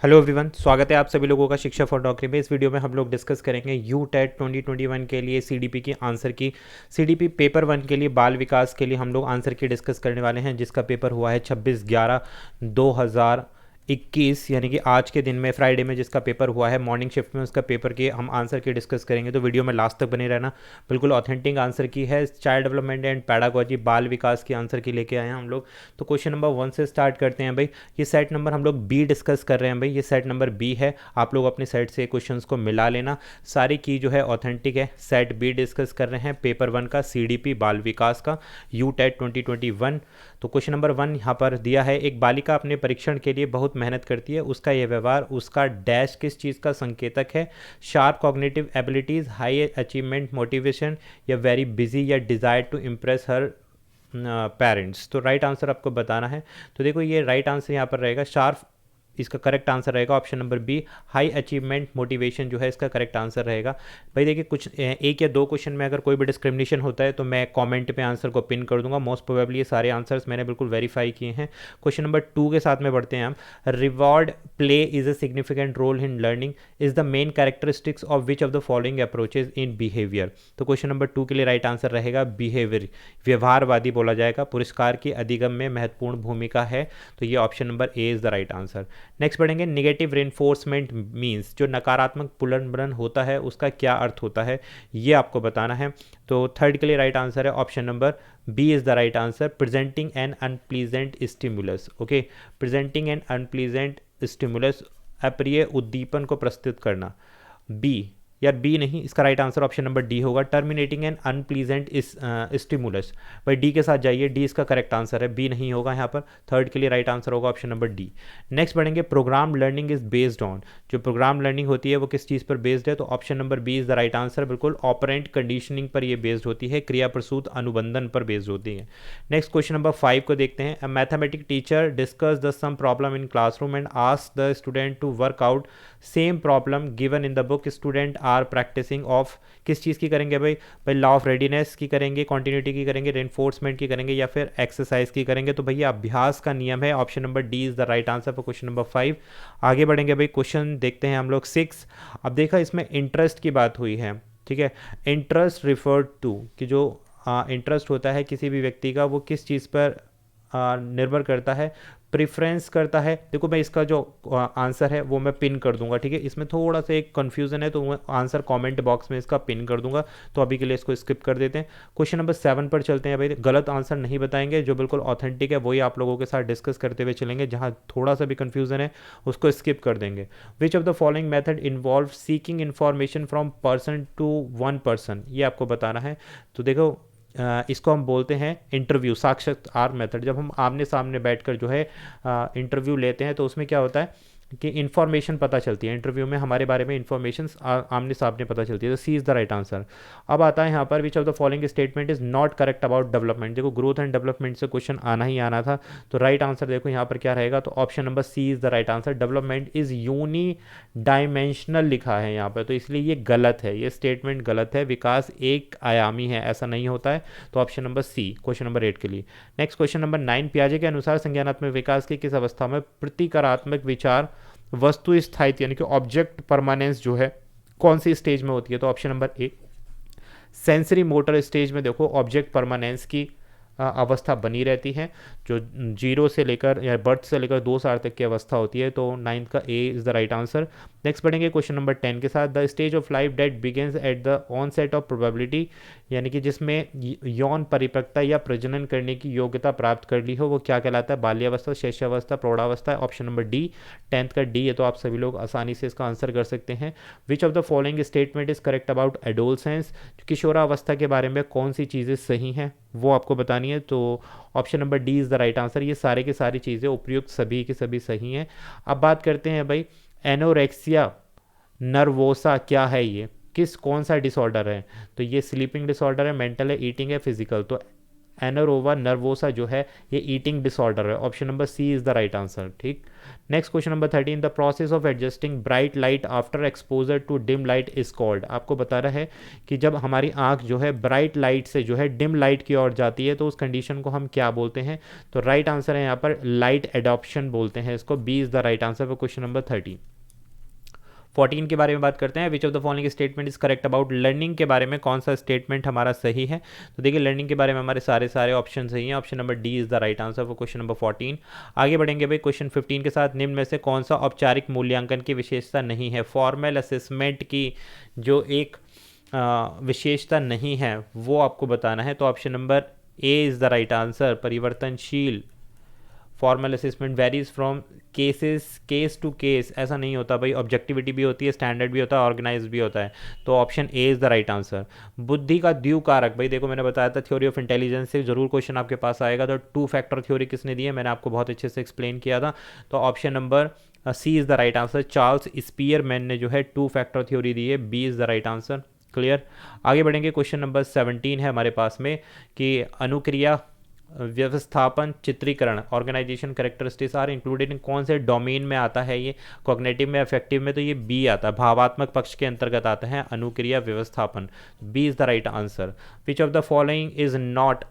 Hello everyone, स्वागत है आप सभी लोगों का शिक्षा फॉर डॉक्टरी में। इस वीडियो में हम लोग डिस्कस करेंगे यू टेट 2021 के लिए सीडीपी की आंसर की। सीडीपी पेपर 1 के लिए बाल विकास के लिए हम लोग आंसर की डिस्कस करने वाले हैं, जिसका पेपर हुआ है 26/11/2021 यानी कि आज के दिन में, फ्राइडे में जिसका पेपर हुआ है। मॉर्निंग शिफ्ट में उसका पेपर के हम आंसर की डिस्कस करेंगे, तो वीडियो में लास्ट तक बने रहना। बिल्कुल ऑथेंटिक आंसर की है, चाइल्ड डेवलपमेंट एंड पैडागोजी, बाल विकास की आंसर की लेके आए हैं हम लोग। तो क्वेश्चन नंबर 1 से स्टार्ट करते हैं भाई। ये सेट नंबर हम लोग बी डिस्कस कर रहे हैं भाई, ये सेट नंबर बी है। आप लोग अपने सेट से क्वेश्चंस को मिला लेना। सारी की जो है ऑथेंटिक है। सेट बी डिस्कस कर रहे हैं, पेपर 1 का सीडीपी बाल विकास का यू टेट 2021। तो क्वेश्चन नंबर 1 यहाँ पर दिया है, एक बालिका अपने परीक्षण के लिए बहुत मेहनत करती है, उसका यह व्यवहार उसका डैश किस चीज़ का संकेतक है? Sharp cognitive abilities, high achievement, motivation, या वेरी बिजी, या desire to impress her parents. तो राइट आंसर आपको बताना है। तो देखो, ये राइट आंसर यहाँ पर रहेगा शार्प, इसका करेक्ट आंसर रहेगा option number B. High achievement motivation जो है इसका करेक्ट आंसर रहेगा। भाई देखिए, कुछ एक या दो क्वेश्चन में अगर कोई भी डिस्क्रिमिनेशन होता है तो मैं कमेंट पे आंसर को पिन कर दूंगा। मोस्ट प्रोबेबली ये सारे आंसर्स मैंने बिल्कुल वेरीफाई किए हैं। क्वेश्चन नंबर 2 के साथ में बढ़ते हैं हम। Reward play is a significant role in learning, is the main characteristics of which of the following approaches in behaviour. तो क्वेश्चन नंबर 2 के लिए राइट आंसर रहेगा बिहेवियर, व्यवहारवादी बोला जाएगा। पुरस्कार की अधिगम में महत्वपूर्ण भूमिका है, तो ये option number A is the right answer. Next बढ़ेंगे, निगेटिव रेनफोर्समेंट मीन्स, जो नकारात्मक पुनर्मरण होता है उसका क्या अर्थ होता है, ये आपको बताना है। तो थर्ड के लिए राइट आंसर है option number B is the right answer, presenting an unpleasant stimulus. Okay, presenting an unpleasant stimulus, अप्रिय उद्दीपन को प्रस्तुत करना। बी, यार बी नहीं, इसका right answer option number D होगा, टर्मिनेटिंग एन अनप्लीजेंट स्टिमुलस। भाई डी के साथ जाइए, डी इसका करेक्ट आंसर है, बी नहीं होगा यहाँ पर। थर्ड के लिए राइट आंसर होगा ऑप्शन नंबर डी। नेक्स्ट बढ़ेंगे, programme learning is based on, जो प्रोग्राम लर्निंग होती है वो किस चीज़ पर बेस्ड है? तो option number B is the right answer, बिल्कुल ऑपरेंट कंडीशनिंग पर ये बेस्ड होती है, क्रिया प्रसूत अनुबंधन पर बेस्ड होती है। नेक्स्ट क्वेश्चन नंबर 5 को देखते हैं। A mathematic teacher discuss the sum problem in classroom and ask the student to work out same problem given in the book, student are practicing of, किस चीज़ की करेंगे भाई? भाई लॉ ऑफ रेडीनेस की करेंगे, कॉन्टिन्यूटी की करेंगे, रेनफोर्समेंट की करेंगे, या फिर एक्सरसाइज की करेंगे? तो भैया अभ्यास का नियम है, option number D is the right answer for question number 5। आगे बढ़ेंगे भाई, क्वेश्चन देखते हैं हम लोग 6। अब देखा, इसमें इंटरेस्ट की बात हुई है, ठीक है। इंटरेस्ट रिफर्ड टू, कि जो इंटरेस्ट होता है किसी भी व्यक्ति का, वो किस चीज़ पर निर्भर करता है? प्रिफरेंस करता है। देखो मैं इसका जो आंसर है वो मैं पिन कर दूंगा, ठीक है। इसमें थोड़ा सा एक कन्फ्यूजन है, तो मैं आंसर कमेंट बॉक्स में इसका पिन कर दूंगा। तो अभी के लिए इसको स्किप कर देते हैं। क्वेश्चन नंबर 7 पर चलते हैं भाई। गलत आंसर नहीं बताएंगे, जो बिल्कुल ऑथेंटिक है वही आप लोगों के साथ डिस्कस करते हुए चलेंगे। जहाँ थोड़ा सा भी कन्फ्यूजन है उसको स्किप कर देंगे। Which of the following method involve seeking information from person to one person, ये आपको बताना है। तो देखो, इसको हम बोलते हैं इंटरव्यू, साक्षात्कार मेथड। जब हम आमने सामने बैठकर जो है इंटरव्यू लेते हैं, तो उसमें क्या होता है कि इन्फॉर्मेशन पता चलती है। इंटरव्यू में हमारे बारे में इन्फॉर्मेशन आमने सामने पता चलती है। तो सी इज़ द राइट आंसर। अब आता है यहाँ पर, विच of the following statement is not correct about development. देखो, ग्रोथ एंड डेवलपमेंट से क्वेश्चन आना ही आना था, तो राइट आंसर देखो यहाँ पर क्या रहेगा? तो option number C is the right answer, development is unidimensional लिखा है यहाँ पर, तो इसलिए ये गलत है, ये स्टेटमेंट गलत है। विकास एक आयामी है, ऐसा नहीं होता है। तो option number C question number 8 के लिए। नेक्स्ट क्वेश्चन नंबर 9, पियाजे के अनुसार संज्ञानात्मक विकास की किस अवस्था में प्रतिकारात्मक विचार वस्तु स्थायित्व यानी कि ऑब्जेक्ट परमानेंस जो है कौन सी स्टेज में होती है? तो ऑप्शन नंबर ए, सेंसरी मोटर स्टेज में देखो ऑब्जेक्ट परमानेंस की अवस्था बनी रहती है, जो 0 से लेकर या बर्थ से लेकर 2 साल तक की अवस्था होती है। तो 9 का A is the right answer. Next बढ़ेंगे क्वेश्चन नंबर 10 के साथ। The stage of life that begins at the onset of probability, यानी कि जिसमें यौन परिपक्वता या प्रजनन करने की योग्यता प्राप्त कर ली हो, वो क्या कहलाता है? बाल्यावस्था, शैशवावस्था, प्रौढ़ावस्था। ऑप्शन नंबर डी, 10th का डी है, तो आप सभी लोग आसानी से इसका आंसर कर सकते हैं। Which of the following statement is correct about adolescence, किशोरावस्था के बारे में कौन सी चीज़ें सही हैं वो आपको बतानी है। तो option number D is the right answer. ये सारे की सारी चीज़ें उपयुक्त सभी की सभी सही हैं। अब बात करते हैं भाई, एनोरेक्सिया नर्वोसा क्या है? ये कौन सा डिसऑर्डर है? तो ये स्लीपिंग डिसऑर्डर है, मेंटल है, ईटिंग है, फिजिकल। तो एनरोवा नर्वोसा जो है ये ईटिंग डिसऑर्डर है। Option number C is the right answer. ठीक, next question number 13, the process of adjusting bright light after exposure to dim light is called. आपको बता रहा है कि जब हमारी आंख जो है ब्राइट लाइट से जो है डिम लाइट की ओर जाती है तो उस कंडीशन को हम क्या बोलते हैं? तो राइट आंसर है यहाँ पर लाइट एडॉप्शन बोलते हैं इसको। B is the right answer for question number 13। 14 के बारे में बात करते हैं। Which of the following statement is correct about learning के बारे में कौन सा स्टेटमेंट हमारा सही है? तो देखिए लर्निंग के बारे में हमारे सारे ऑप्शन सही हैं। Option number D is the right answer for question number 14। आगे बढ़ेंगे भाई क्वेश्चन 15 के साथ। निम्न में से कौन सा औपचारिक मूल्यांकन की विशेषता नहीं है? फॉर्मल असेसमेंट की जो एक विशेषता नहीं है वो आपको बताना है। तो option number A is the right answer. परिवर्तनशील formal assessment varies from case to case, ऐसा नहीं होता भाई। ऑब्जेक्टिविटी भी होती है, स्टैंडर्ड भी होता है, ऑर्गेनाइज भी होता है। तो option A is the right answer. बुद्धि का द्विव कारक, भाई देखो मैंने बताया था थ्योरी ऑफ इंटेलिजेंस से जरूर क्वेश्चन आपके पास आएगा। तो 2 फैक्टर थ्योरी किसने दी है? मैंने आपको बहुत अच्छे से एक्सप्लेन किया था। तो option number C is the right answer. Charles Spearman ने जो है 2 फैक्टर थ्योरी दी है। B is the right answer. Clear, आगे बढ़ेंगे। क्वेश्चन नंबर 17 है हमारे पास में कि अनुक्रिया व्यवस्थापन चित्रीकरण organisation characteristics are included in कौन से डोमेन में आता है? ये कॉग्निटिव में, अफेक्टिव में? तो ये बी आता है, भावात्मक पक्ष के अंतर्गत आता है अनुक्रिया व्यवस्थापन। B is the right answer. Which of the following is not,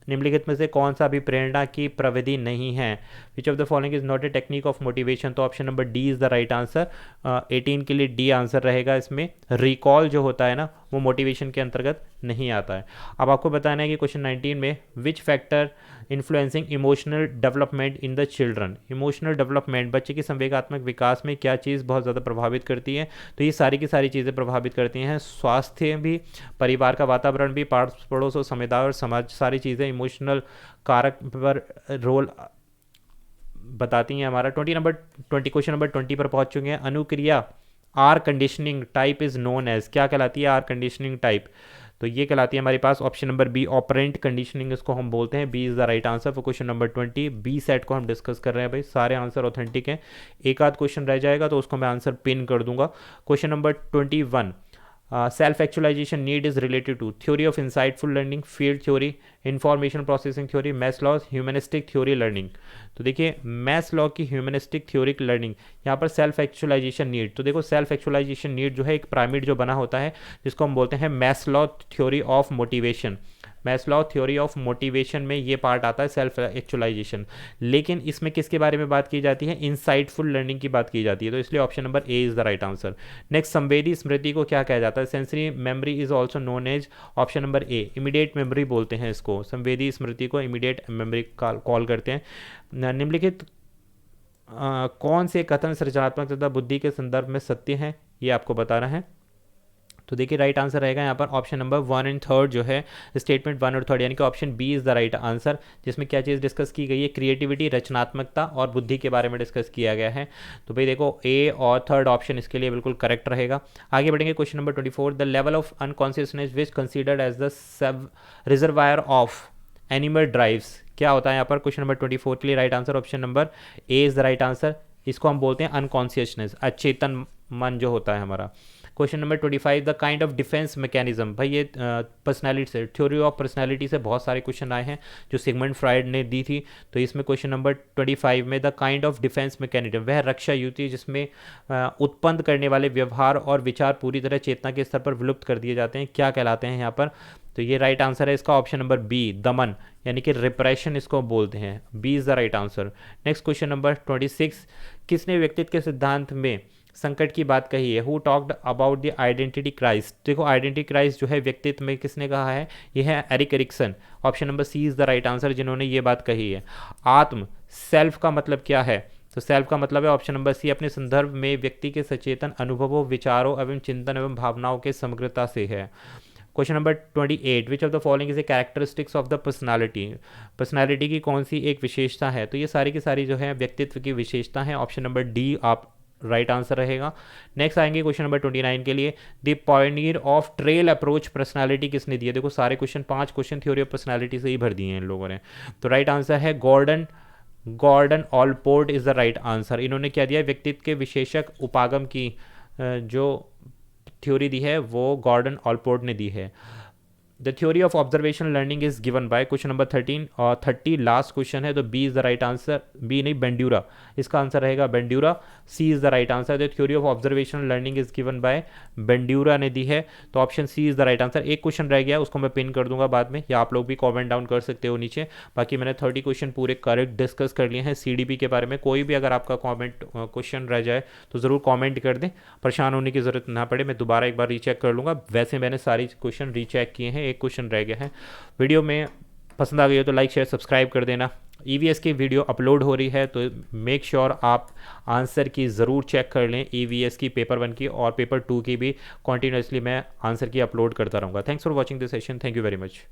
निम्नलिखित में से कौन सा भी प्रेरणा की प्रविधि नहीं है? Which of the following is not a technique of motivation? तो option number D is the right answer. 18 के लिए डी आंसर रहेगा इसमें। रिकॉल जो होता है ना वो मोटिवेशन के अंतर्गत नहीं आता है। अब आपको बताना है कि क्वेश्चन 19 में which factor influencing emotional development in the children. Emotional development, बच्चे की संवेगात्मक विकास में क्या चीज़ बहुत ज़्यादा प्रभावित करती है? तो ये सारी की सारी चीज़ें प्रभावित करती हैं। स्वास्थ्य भी, परिवार का वातावरण भी, पास पड़ोस और समुदाय और समाज, सारी चीज़ें इमोशनल कारक पर रोल बताती हैं हमारा। 20 क्वेश्चन नंबर 20 पर पहुंच चुके हैं। अनुक्रिया R conditioning type is known as, क्या कहलाती है आर कंडीशनिंग टाइप? तो ये कहलाती है हमारे पास option number B operant conditioning, इसको हम बोलते हैं। B is the right answer for question number 20। B set को हम डिस्कस कर रहे हैं भाई, सारे आंसर ऑथेंटिक हैं। एक आध क्वेश्चन रह जाएगा तो उसको मैं आंसर पिन कर दूंगा। Question number 21, self actualization need is related to theory of insightful learning, field theory, information processing theory, Maslow's humanistic theory learning. तो देखिए मैस्लॉ की ह्यूमनिस्टिक थ्योरी लर्निंग, यहाँ पर सेल्फ एक्चुअलाइजेशन नीड। तो देखो सेल्फ एक्चुअलाइजेशन नीड जो है एक पिरामिड जो बना होता है जिसको हम बोलते हैं Maslow theory of motivation. Maslow theory of motivation में ये पार्ट आता है सेल्फ एक्चुअलाइजेशन। लेकिन इसमें किसके बारे में बात की जाती है? इनसाइटफुल लर्निंग की बात की जाती है। तो इसलिए option number A is the right answer. Next, संवेदी स्मृति को क्या कहा जाता है? Sensory memory is also known as, option number A immediate memory बोलते हैं इसको। संवेदी स्मृति को इमीडिएट मेमोरी कॉल करते हैं। निम्नलिखित कौन से कथन सृजनात्मक तथा बुद्धि के संदर्भ में सत्य हैं? ये आपको बताना है। तो देखिए राइट आंसर रहेगा यहाँ पर ऑप्शन नंबर 1 और 3 जो है, स्टेटमेंट 1 और 3, यानी कि option B is the right answer. जिसमें क्या चीज़ डिस्कस की गई है? क्रिएटिविटी, रचनात्मकता और बुद्धि के बारे में डिस्कस किया गया है। तो भाई देखो ए और 3rd ऑप्शन इसके लिए बिल्कुल करेक्ट रहेगा। आगे बढ़ेंगे question number 24, the level of unconsciousness which considered as the sub reservoir of animal drives, क्या होता है यहाँ पर? क्वेश्चन नंबर 24 के लिए right answer option number A is the right answer. इसको हम बोलते हैं अनकॉन्शियसनेस, अचेतन मन जो होता है हमारा। Question number 25, the kind of defence mechanism, भाई ये पर्सनैलिटी से, थ्योरी ऑफ पर्सनैलिटी से बहुत सारे क्वेश्चन आए हैं जो सिगमंड फ्राइड ने दी थी। तो इसमें क्वेश्चन नंबर 25 में the kind of defence mechanism, वह रक्षा युक्ति जिसमें उत्पन्न करने वाले व्यवहार और विचार पूरी तरह चेतना के स्तर पर विलुप्त कर दिए जाते हैं, क्या कहलाते हैं यहाँ पर? तो ये राइट आंसर है इसका ऑप्शन नंबर बी, दमन, यानी कि रिप्रेशन इसको बोलते हैं। B is the right answer. Next question number 26, किसने व्यक्तित्व के सिद्धांत में संकट की बात कही है? Who talked about the identity crisis. देखो आइडेंटिटी क्राइस्ट जो है व्यक्तित्व में किसने कहा है? यह है Erik Erikson. Option number C is the right answer, जिन्होंने ये बात कही है। आत्म, सेल्फ का मतलब क्या है? तो सेल्फ का मतलब है ऑप्शन नंबर सी, अपने संदर्भ में व्यक्ति के सचेतन अनुभवों, विचारों एवं चिंतन एवं भावनाओं के समग्रता से है। Question number 28, which of the following is a characteristics of the personality, personality की कौन सी एक विशेषता है? तो ये सारी की सारी जो है व्यक्तित्व की विशेषता है। ऑप्शन नंबर डी आप राइट आंसर रहेगा। नेक्स्ट आएंगे क्वेश्चन नंबर 29 के लिए, the pioneer of trait approach personality किसने दी है? देखो सारे question 5 question theory of personality से ही भर दिए हैं इन लोगों ने। तो राइट आंसर है Gordon Allport is the right answer. इन्होंने क्या दिया? व्यक्तित्व के विशेषक उपागम की जो थ्योरी दी है वो गॉर्डन ऑलपोर्ट ने दी है। The theory of observation learning is given by, question number 13 और 30 लास्ट क्वेश्चन है, तो B is the right answer, B नहीं बेंड्यूरा, इसका आंसर रहेगा Bandura, C is the right answer. The theory of observation learning is given by Bandura ने दी है, तो option C is the right answer. एक क्वेश्चन रह गया, उसको मैं पिन कर दूंगा बाद में, या आप लोग भी कॉमेंट डाउन कर सकते हो नीचे। बाकी मैंने 30 क्वेश्चन पूरे करेक्ट डिस्कस कर लिए हैं सीडीपी के बारे में। कोई भी अगर आपका कॉमेंट क्वेश्चन रह जाए तो ज़रूर कॉमेंट कर दें, परेशान होने की ज़रूरत ना पड़े, मैं दोबारा एक बार रीचेक कर लूँगा। वैसे मैंने सारी क्वेश्चन रीचेक किए हैं, एक क्वेश्चन रह गया है। वीडियो में पसंद आ गई हो तो लाइक शेयर सब्सक्राइब कर देना। ईवीएस की वीडियो अपलोड हो रही है तो मेक श्योर आप आंसर की ज़रूर चेक कर लें, ईवीएस की पेपर 1 की और पेपर 2 की भी कॉन्टीन्यूसली मैं आंसर की अपलोड करता रहूँगा। Thanks for watching this session, thank you very much.